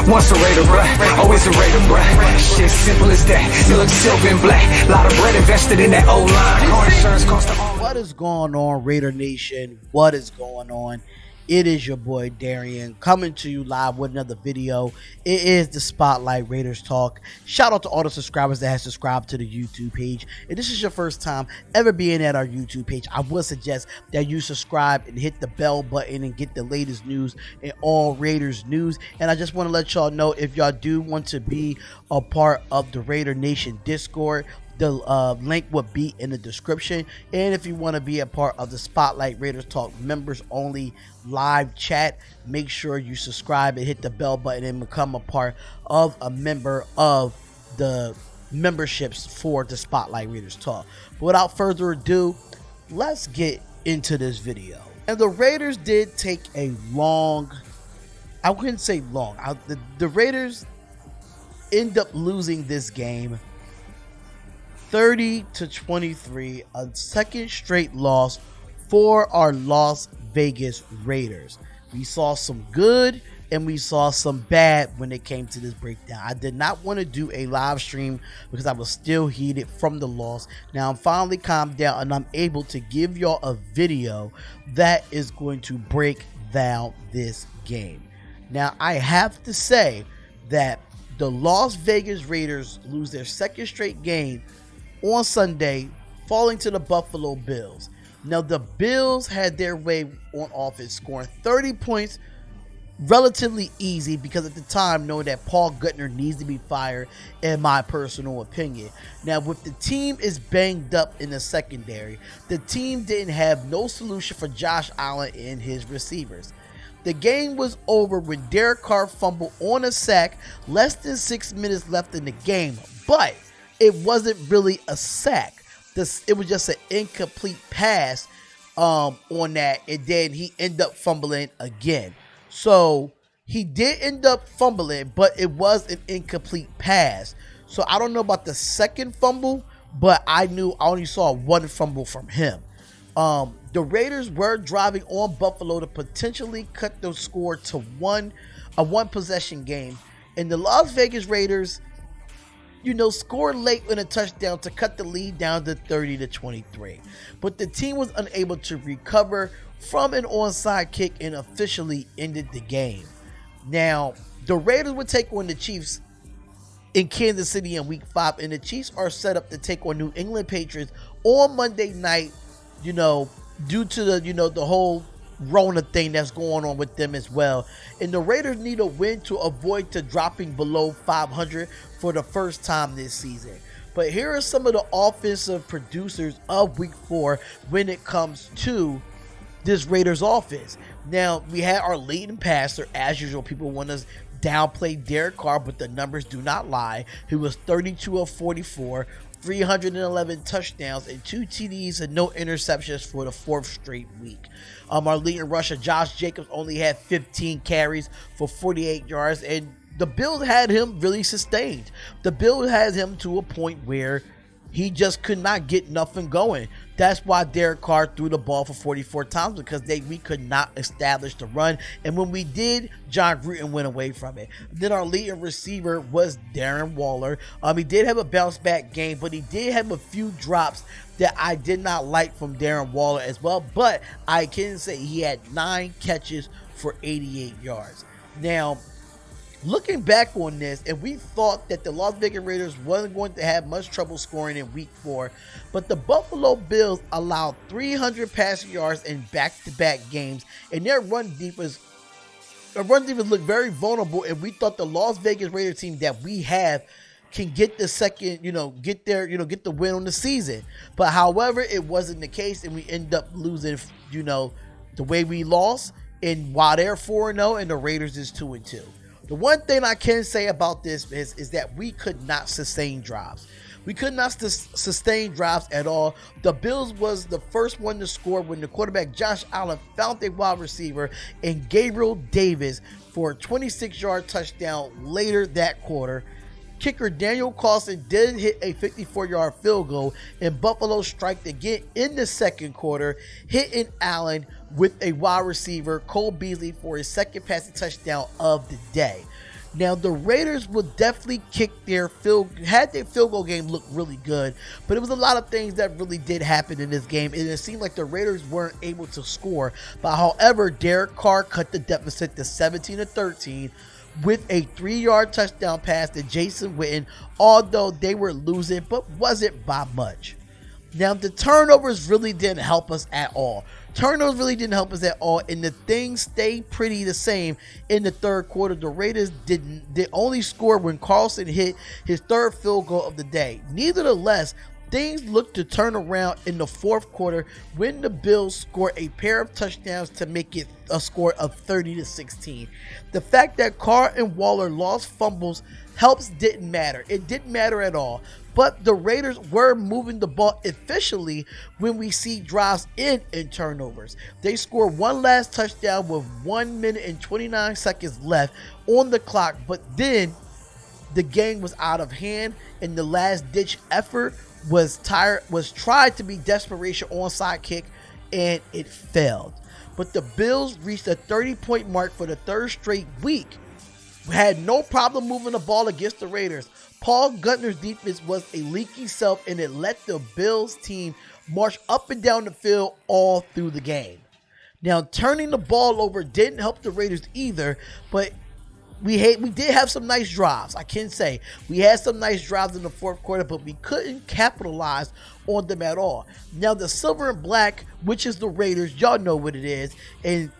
Once a Raider, bruh, always a Raider, bruh. Shit simple as that. You look silver and black. Lot of bread invested in that old line. Car insurance cost the all. What is going on, Raider Nation? What is going on? It is your boy Darian coming to you live with another video. It is the Spotlight Raiders Talk. Shout out to all the subscribers that have subscribed to the YouTube page. If this is your first time ever being at our YouTube page, I would suggest that you subscribe and hit the bell button and get the latest news and all Raiders news. And I just want to let y'all know, if y'all do want to be a part of the Raider Nation Discord, the link will be in the description. And if you want to be a part of the Spotlight Raiders Talk members only live chat, make sure you subscribe and hit the bell button and become a part of a member of the memberships for the Spotlight Raiders Talk. But without further ado, let's get into this video. And the Raiders did take a long, I wouldn't say long, the Raiders end up losing this game 30-23, a second straight loss for our Las Vegas Raiders. We saw some good and we saw some bad when it came to this breakdown. I did not want to do a live stream because I was still heated from the loss. Now I'm finally calmed down and I'm able to give y'all a video that is going to break down this game. Now I have to say that the Las Vegas Raiders lose their second straight game on Sunday, falling to the Buffalo Bills. Now the Bills had their way on offense, scoring 30 points relatively easy, because at the time, knowing that Paul Guttner needs to be fired, in my personal opinion. Now, with the team is banged up in the secondary, the team didn't have no solution for Josh Allen and his receivers. The game was over when Derek Carr fumbled on a sack, less than 6 minutes left in the game, but it wasn't really a sack. It was just an incomplete pass on that, and then he ended up fumbling again. So he did end up fumbling, but it was an incomplete pass. So I don't know about the second fumble, but I only saw one fumble from him. The Raiders were driving on Buffalo to potentially cut the score to a one possession game, and the Las Vegas Raiders, scored late in a touchdown to cut the lead down to 30-23. But the team was unable to recover from an onside kick and officially ended the game. Now, the Raiders would take on the Chiefs in Kansas City in Week 5, and the Chiefs are set up to take on New England Patriots on Monday night, due to the whole Rona thing that's going on with them as well. And the Raiders need a win to avoid dropping below 500 for the first time this season. But here are some of the offensive producers of Week 4 when it comes to this Raiders offense. Now, we had our leading passer. As usual, people want to downplay Derek Carr, but the numbers do not lie. He was 32 of 44, 311 touchdowns and 2 TDs and no interceptions for the 4th straight week. Our leading rusher, Josh Jacobs, only had 15 carries for 48 yards, and the Bills had him really sustained. The Bills had him to a point where he just could not get nothing going. That's why Derek Carr threw the ball for 44 times, because we could not establish the run. And when we did, John Gruden went away from it. Then our leading receiver was Darren Waller. He did have a bounce back game, but he did have a few drops that I did not like from Darren Waller as well. But I can say he had 9 catches for 88 yards. Now, looking back on this, and we thought that the Las Vegas Raiders wasn't going to have much trouble scoring in Week 4, but the Buffalo Bills allowed 300 passing yards in back-to-back games, and their run defense looked very vulnerable, and we thought the Las Vegas Raiders team that we have can get the second, get the win on the season. But however, it wasn't the case, and we end up losing, the way we lost, and while they're 4-0 and the Raiders is 2-2. The one thing I can say about this is that we could not sustain drives. We could not sustain drives at all. The Bills was the first one to score when the quarterback Josh Allen found a wide receiver in Gabriel Davis for a 26-yard touchdown later that quarter. Kicker Daniel Carlson did hit a 54-yard field goal, and Buffalo striked again in the second quarter, hitting Allen with a wide receiver, Cole Beasley, for his second passing touchdown of the day. Now the Raiders would definitely had their field goal game look really good, but it was a lot of things that really did happen in this game, and it seemed like the Raiders weren't able to score. But however, Derek Carr cut the deficit to 17-13 with a 3-yard touchdown pass to Jason Witten, although they were losing, but wasn't by much. Now, the turnovers really didn't help us at all. And the things stayed pretty the same in the third quarter. The Raiders they only scored when Carlson hit his third field goal of the day. Nevertheless, things looked to turn around in the fourth quarter when the Bills scored a pair of touchdowns to make it a score of 30-16. The fact that Carr and Waller lost fumbles didn't matter. It didn't matter at all. But the Raiders were moving the ball efficiently when we see drives in turnovers. They scored one last touchdown with 1 minute and 29 seconds left on the clock, but then the game was out of hand, and the last ditch effort was tried to be desperation onside kick, and it failed. But the Bills reached a 30-point mark for the third straight week. We had no problem moving the ball against the Raiders. Paul Guttner's defense was a leaky self, and it let the Bills team march up and down the field all through the game. Now, turning the ball over didn't help the Raiders either, but we did have some nice drives. I can say we had some nice drives in the fourth quarter, but we couldn't capitalize on them at all. Now, the silver and black, which is the Raiders, y'all know what it is, and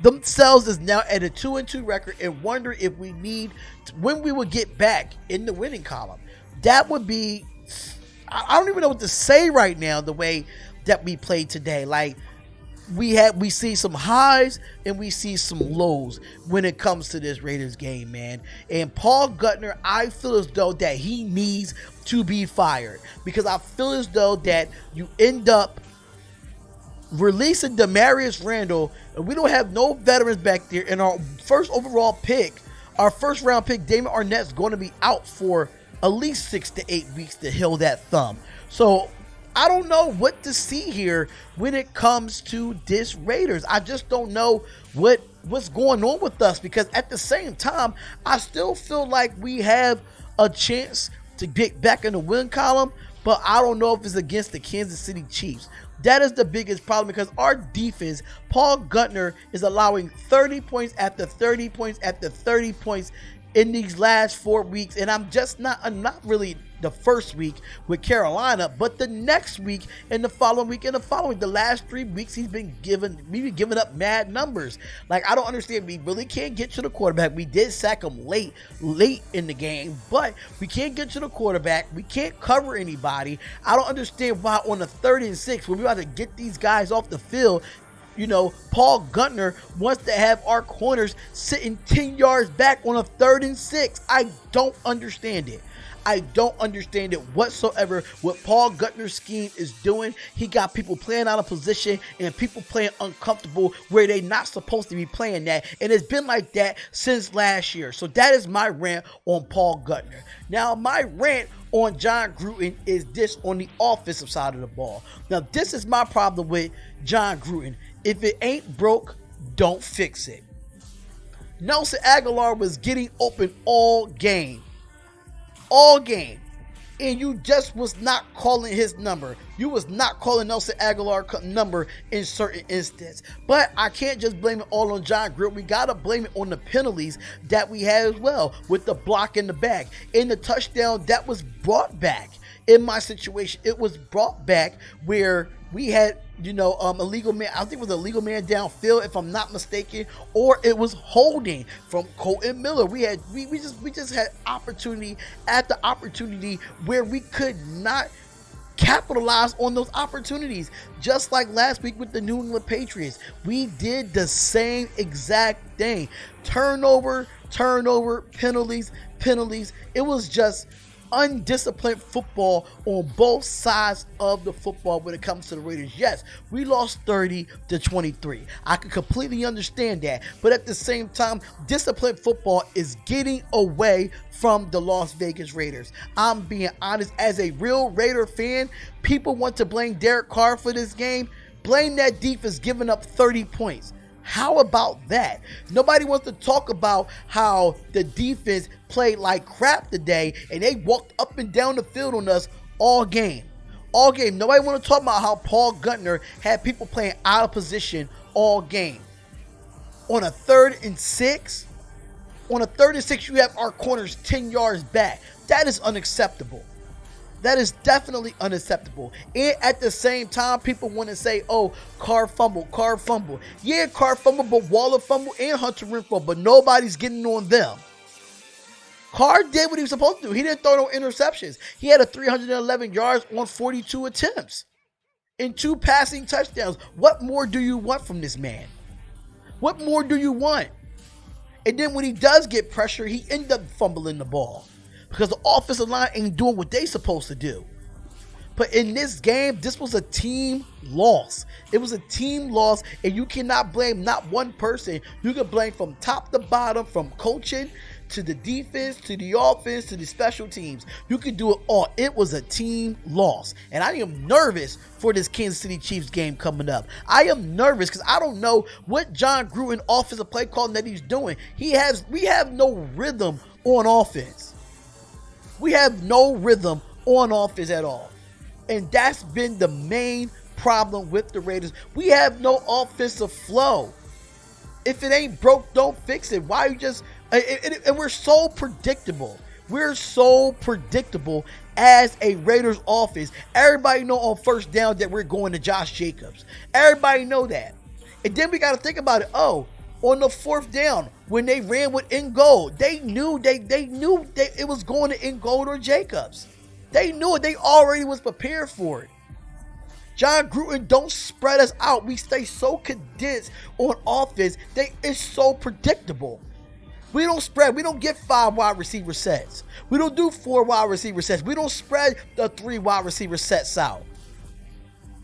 themselves is now at a 2-2 record, and wonder if when we will get back in the winning column. That would be, I don't even know what to say right now, the way that we played today. Like, we see some highs and we see some lows when it comes to this Raiders game, man. And Paul Guttner, I feel as though that he needs to be fired, because I feel as though that you end up releasing Demarius Randall, and we don't have no veterans back there. And our first round pick, Damon Arnett's going to be out for at least 6 to 8 weeks to heal that thumb. So I don't know what to see here when it comes to this Raiders. I just don't know what's going on with us, because at the same time, I still feel like we have a chance to get back in the win column, but I don't know if it's against the Kansas City Chiefs. That is the biggest problem, because our defense, Paul Guttner, is allowing 30 points after 30 points after 30 points in these last 4 weeks. And I'm not really the first week with Carolina, but the next week and the following week and the following. The last 3 weeks we've been giving up mad numbers. Like, I don't understand. We really can't get to the quarterback. We did sack him late in the game, but we can't get to the quarterback. We can't cover anybody. I don't understand why on the 3rd and 6, when we about to get these guys off the field, Paul Guttner wants to have our corners sitting 10 yards back on a 3rd and 6. I don't understand it. I don't understand it whatsoever what Paul Guttner's scheme is doing. He got people playing out of position and people playing uncomfortable where they're not supposed to be playing that. And it's been like that since last year. So that is my rant on Paul Guttner. Now, my rant on John Gruden is this on the offensive side of the ball. Now, this is my problem with John Gruden. If it ain't broke, don't fix it. Nelson Aguilar was getting open all game, and you just was not calling his number. You was not calling Nelson Aguilar's number in certain instances. But I can't just blame it all on John Gruden. We got to blame it on the penalties that we had as well, with the block in the back. In the touchdown that was brought back, in my situation, it was brought back where we had, illegal man. I think it was a legal man downfield, if I'm not mistaken, or it was holding from Colton Miller. We just had opportunity after opportunity where we could not capitalize on those opportunities. Just like last week with the New England Patriots, we did the same exact thing. Turnover, penalties. It was just undisciplined football on both sides of the football when it comes to the Raiders. Yes, we lost 30-23. I can completely understand that. But at the same time, disciplined football is getting away from the Las Vegas Raiders. I'm being honest. As a real Raider fan, people want to blame Derek Carr for this game. Blame that defense giving up 30 points. How about that? Nobody wants to talk about how the defense played like crap today and they walked up and down the field on us all game. All game. Nobody want to talk about how Paul Guntner had people playing out of position all game. On a 3rd and 6, you have our corners 10 yards back. That is unacceptable. That is definitely unacceptable. And at the same time, people want to say, oh, Carr fumbled. Yeah, Carr fumbled, but Waller fumbled and Hunter Renfrow, but nobody's getting on them. Carr did what he was supposed to do. He didn't throw no interceptions. He had a 311 yards on 42 attempts and 2 passing touchdowns. What more do you want from this man? What more do you want? And then when he does get pressure, he ends up fumbling the ball because the offensive line ain't doing what they supposed to do. But in this game, this was a team loss. It was a team loss, and you cannot blame not one person. You can blame from top to bottom, from coaching to the defense, to the offense, to the special teams. You can do it all. It was a team loss. And I am nervous for this Kansas City Chiefs game coming up. I am nervous because I don't know what John Gruden offensive play calling that he's doing. We have no rhythm on offense. We have no rhythm on offense at all. And that's been the main problem with the Raiders. We have no offensive flow. If it ain't broke, don't fix it. Why you just... And we're so predictable. We're so predictable as a Raiders offense. Everybody know on first down that we're going to Josh Jacobs. Everybody know that. And then we got to think about it. Oh, on the 4th down, when they ran with Ingold, they knew it was going to Ingold or Jacobs. They knew it. They already was prepared for it. John Gruden don't spread us out. We stay so condensed on offense. It's so predictable. We don't spread. We don't get 5 wide receiver sets. We don't do 4 wide receiver sets. We don't spread the 3 wide receiver sets out.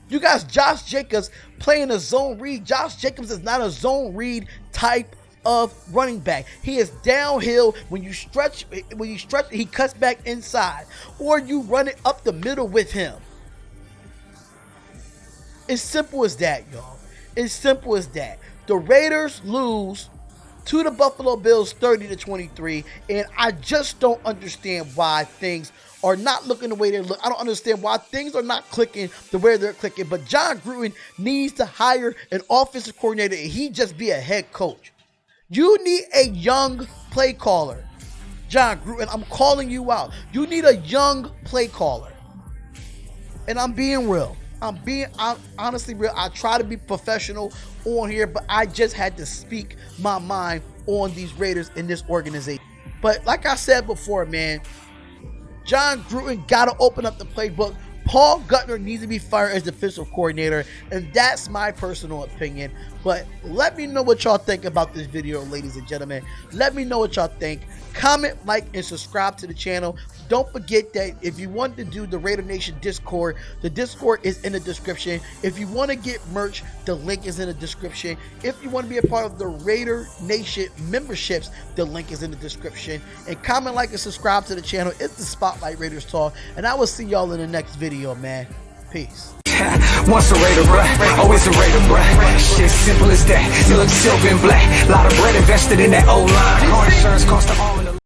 You guys, Josh Jacobs playing a zone read. Josh Jacobs is not a zone read type of running back. He is downhill. When you stretch, he cuts back inside, or you run it up the middle with him. It's simple as that, y'all. It's simple as that. The Raiders lose to the Buffalo Bills 30-23, and I just don't understand why things are not looking the way they look. I don't understand why things are not clicking the way they're clicking, but John Gruden needs to hire an offensive coordinator and he just be a head coach. You need a young play caller. John Gruden, I'm calling you out. You need a young play caller. And I'm being real. I'm honestly real. I try to be professional on here, but I just had to speak my mind on these Raiders in this organization. But like I said before, man, John Gruden got to open up the playbook. Paul Guntner needs to be fired as defensive coordinator, and that's my personal opinion. But let me know what y'all think about this video, ladies and gentlemen. Let me know what y'all think. Comment, like, and subscribe to the channel. Don't forget that if you want to do the Raider Nation Discord, the Discord is in the description. If you want to get merch, the link is in the description. If you want to be a part of the Raider Nation memberships, the link is in the description. And comment, like, and subscribe to the channel. It's the Spotlight Raiders Talk, and I will see y'all in the next video, man. Peace. Once a Raider, bruh, always a Raider, bruh. Shit simple as that. You look silver and black. Lot of bread invested in that O-line. Car insurance cost the all.